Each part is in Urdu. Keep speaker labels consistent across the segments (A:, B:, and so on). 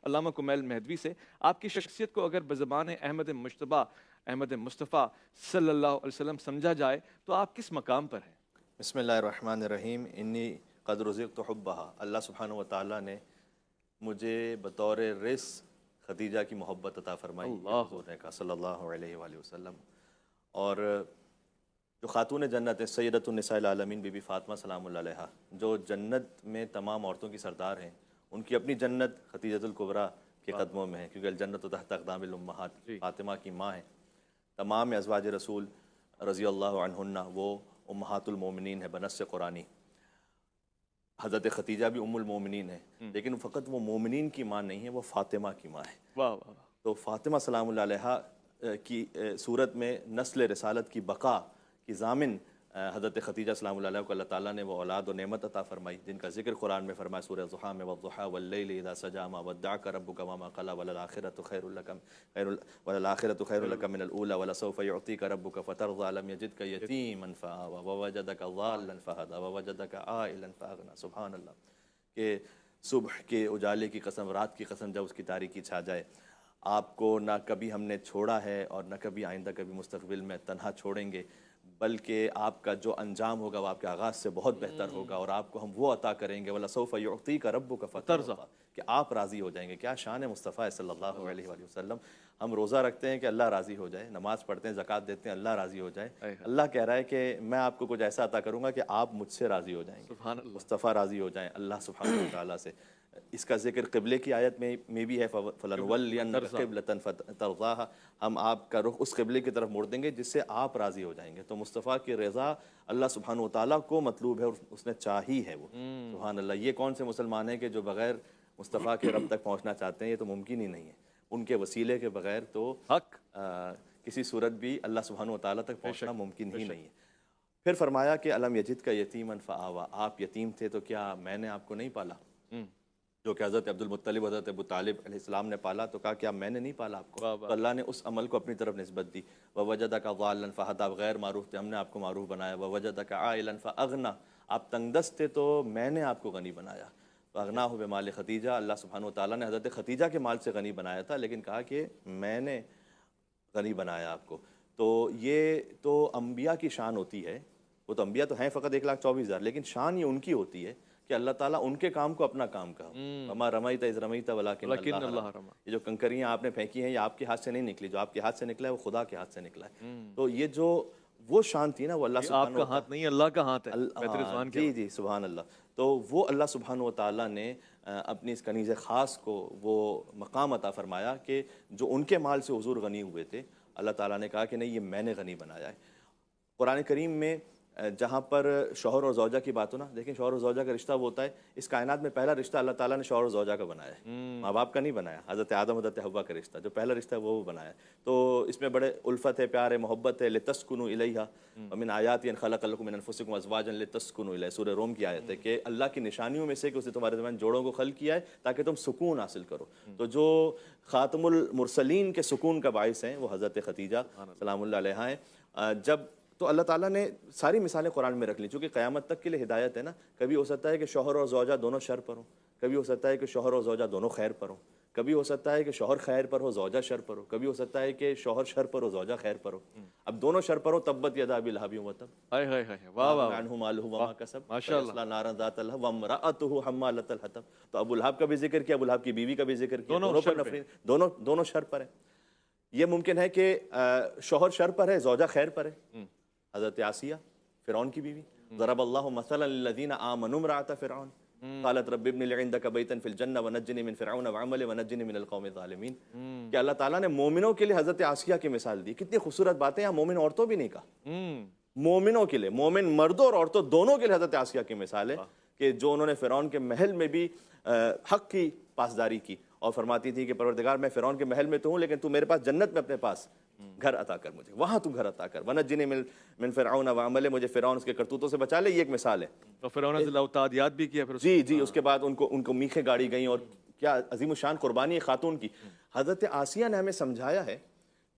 A: علامہ کمیل مہدوی سے، آپ کی شخصیت کو اگر بزبان احمد مجتبیٰ احمد مصطفیٰ صلی اللہ علیہ وسلم سمجھا جائے تو آپ کس مقام پر ہیں؟
B: بسم اللہ الرحمن الرحیم، انی قد رزقت حبہا، اللہ سبحانہ و تعالیٰ نے مجھے بطور رزق خدیجہ کی محبت عطا فرمائی، یہ حضور نے کہا صلی اللہ علیہ وآلہ وسلم۔ اور جو خاتون جنت ہے سیدۃ النساء العالمین بی بی فاطمہ سلام اللہ علیہا، جو جنت میں تمام عورتوں کی سردار ہیں، ان کی اپنی جنت خدیجۃ الکبریٰ کے قدموں میں ہے، کیونکہ الجنت تحت اقدام الامہات، فاطمہ کی ماں ہیں۔ تمام ازواج رسول رضی اللہ عنہن وہ امہات المومنین ہے بنص قرآنی۔ حضرت خدیجہ بھی ام المومنین ہے، لیکن فقط وہ مومنین کی ماں نہیں ہے، وہ فاطمہ کی ماں ہے۔
A: واہ واہ واہ۔
B: تو فاطمہ سلام اللہ علیہا کی صورت میں نسل رسالت کی بقا کی ضامن حضرت خدیجہ سلام اللہ علیہ کو اللہ تعالیٰ نے وہ اولاد و نعمت عطا فرمائی، جن کا ذکر قرآن میں فرمایا سورہ ضحیٰ میں، والضحیٰ واللیل اذا سجیٰ ما ودعک ربک وما قلیٰ وللآخرۃ خیر لک من الاولی ولسوف یعطیک ربک فترضیٰ لم یجدک یتیما فآویٰ ووجدک ضالا فہدیٰ ووجدک عائلا فأغنیٰ۔ سبحان اللہ، کہ صبح کے اجالے کی قسم، رات کی قسم، جب اس کی تاریکی چھا جائے، آپ کو نہ کبھی ہم نے چھوڑا ہے اور نہ کبھی آئندہ کبھی مستقبل میں تنہا چھوڑیں گے، بلکہ آپ کا جو انجام ہوگا وہ آپ کے آغاز سے بہت بہتر ہوگا، اور آپ کو ہم وہ عطا کریں گے وَلَسَوْفَ يُعْطِيكَ رَبُّكَ فَتَرْضَىٰ، کہ آپ راضی ہو جائیں گے۔ کیا شان ہے مصطفیٰ صلی اللہ علیہ وآلہ وسلم۔ ہم روزہ رکھتے ہیں کہ اللہ راضی ہو جائے، نماز پڑھتے ہیں، زکوٰۃ دیتے ہیں اللہ راضی ہو جائے۔ اللہ کہہ رہا ہے کہ میں آپ کو کچھ ایسا عطا کروں گا کہ آپ مجھ سے راضی ہو جائیں گے، مصطفیٰ راضی ہو جائیں اللہ سبحانہ وتعالیٰ سے۔ اس کا ذکر قبلے کی آیت میں بھی ہے، فَلَنُوَلِّيَنَّكَ قِبْلَةً تَرْضَاهَا، ہم آپ کا رخ اس قبلے کی طرف موڑ دیں گے جس سے آپ راضی ہو جائیں گے۔ تو مصطفیٰ کی رضا اللہ سبحانہ وتعالیٰ کو مطلوب ہے اور اس نے چاہی ہے وہ، سبحان اللہ۔ یہ کون سے مسلمان ہیں کہ جو بغیر مصطفیٰ کے رب تک پہنچنا چاہتے ہیں؟ یہ تو ممکن ہی نہیں ہے، ان کے وسیلے کے بغیر تو کسی صورت بھی اللہ سبحانہ وتعالیٰ تک پہنچنا ممکن ہی نہیں ہے۔ پھر فرمایا کہ الم یجدک یتیما فآویٰ، آپ یتیم تھے تو کیا میں نے آپ کو نہیں پالا؟ جو کہ حضرت عبد المطلب حضرت ابو طالب علیہ السلام نے پالا، تو کہا کیا میں نے نہیں پالا آپ کو؟ تو اللہ نے اس عمل کو اپنی طرف نسبت دی۔ وَوَجَدَكَ ضَالًّا فَهَدَىٰ، آپ غیر معروف تھے، ہم نے آپ کو معروف بنایا۔ وَوَجَدَكَ عَائِلًا فَأَغْنَىٰ، آپ تنگ دست تھے تو میں نے آپ کو غنی بنایا۔ فَأَغْنَاهُ بِمَالِ خدیجہ، اللہ سبحانہ وتعالیٰ نے حضرت خدیجہ کے مال سے غنی بنایا تھا، لیکن کہا کہ میں نے غنی بنایا آپ کو۔ تو یہ تو انبیاء کی شان ہوتی ہے، وہ تو انبیاء تو ہیں فقط 1,24,000، لیکن شان یہ ان کی ہوتی ہے کہ اللہ تعالیٰ ان کے کام کو اپنا کام کہا۔ وَمَا رَمَيْتَ إِذْ رَمَيْتَ وَلَٰكِنَّ اللَّهَ رَمَىٰ، یہ جو کنکریاں آپ نے پھینکی ہیں یہ آپ کے ہاتھ سے نہیں نکلی، جو آپ کے ہاتھ سے نکلا ہے وہ خدا کے ہاتھ سے نکلا ہے۔ تو یہ جو وہ شان تھی نا وہ اللہ سبحانہ
A: آپ کا ہاتھ نہیں، اللہ کا ہاتھ ہے۔
B: جی جی سبحان اللہ۔ تو وہ اللہ سبحانہ وتعالیٰ نے اپنی اس کنیز خاص کو وہ مقام عطا فرمایا کہ جو ان کے مال سے حضور غنی ہوئے تھے، اللہ تعالیٰ نے کہا کہ نہیں، یہ میں نے غنی بنایا ہے۔ قرآن کریم میں جہاں پر شوہر اور زوجہ کی بات ہو نا، دیکھیں شوہر اور زوجہ کا رشتہ وہ ہوتا ہے، اس کائنات میں پہلا رشتہ اللہ تعالیٰ نے شوہر اور زوجہ کا بنایا ہے، ماں باپ کا نہیں بنایا۔ حضرت آدم حضرت حوا کا رشتہ جو پہلا رشتہ ہے وہ بنایا ہے۔ تو اس میں بڑے الفت ہے، پیار ہے، محبت ہے۔ لِتَسْكُنُوا إِلَيْهَا وَمِنْ آيَاتِهِ أَنْ خَلَقَ لَكُم مِنْ أَنفُسِكُمْ أَزْوَاجًا لِتَسْكُنُوا إِلَيْهَا، سورہ روم کی آیت ہے کہ اللہ کی نشانیوں میں سے کہ اس نے تمہارے درمیان جوڑوں کو خلق کیا ہے تاکہ تم سکون حاصل کرو۔ تو جو خاتم المرسلین کے سکون کا باعث ہیں وہ حضرت خدیجہ سلام اللہ علیہا ہیں۔ جب تو اللہ تعالیٰ نے ساری مثالیں قرآن میں رکھ لی، چونکہ قیامت تک کے لیے ہدایت ہے نا۔ کبھی ہو سکتا ہے کہ شوہر اور زوجہ دونوں شر پر ہوں، کبھی ہو سکتا ہے کہ شوہر اور زوجہ دونوں خیر پر ہوں، کبھی ہو سکتا ہے کہ شوہر خیر پر ہو زوجہ شر پر ہو، کبھی ہو سکتا ہے کہ شوہر شر پر ہو زوجہ خیر پر ہو۔ اب دونوں شر پر ہو، تبت یدا ابی لہب وتب،
A: واہ واہ،
B: عنہ مالہ وما کسب،
A: ماشاءاللہ،
B: سیصلی نارا ذات لہب وامرأتہ حمالۃ الحطب۔ تو ابو لہب کا بھی ذکر کیا، ابو لہب کی بیوی کا بھی ذکر کیا، دونوں شر پر ہیں۔ یہ ممکن ہے کہ شوہر شر پر ہے، زوجہ خیر پر ہے۔ حضرت آسیہ فرعون کی بیوی، ضرب اللہ مثلا للذین آمنوا امرأۃ فرعون قالت رب ابن لی عندک بیتا فی الجنہ ونجنی من فرعون وعملہ ونجنی من القوم الظالمین۔ کہ اللہ تعالیٰ نے مومنوں کے لیے حضرت آسیہ کی مثال دی۔ کتنی خوبصورت باتیں، یہاں مومن عورتوں بھی نہیں کہا، مومنوں کے لیے، مومن مردوں اور عورتوں دونوں کے لیے حضرت آسیہ کی مثال ہے کہ جو انہوں نے فرعون کے محل میں بھی حق کی پاسداری کی اور فرماتی تھی کہ پروردگار میں فرعون کے محل میں تو ہوں لیکن تو میرے پاس جنت میں اپنے پاس گھر عطا کر، مجھے وہاں تو گھر عطا کر۔ وَنَجِّنِي مِن فِرْعَوْنَ وَعَمَلِهِ، مجھے فرعون اس کے کرتوتوں سے بچا لے۔ یہ ایک مثال ہے۔
A: تو فرعون سے لوطاد یاد بھی کیا پھر
B: جی اس کے بعد ان کو میخیں گاڑی گئیں، اور کیا عظیم الشان قربانی ہے خاتون کی۔ حضرت آسیہ نے ہمیں سمجھایا ہے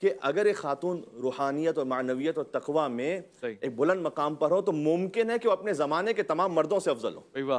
B: کہ اگر ایک خاتون روحانیت اور معنویت اور تقوی میں ایک بلند مقام پر ہو تو ممکن ہے کہ وہ اپنے زمانے کے تمام مردوں سے افضل ہو۔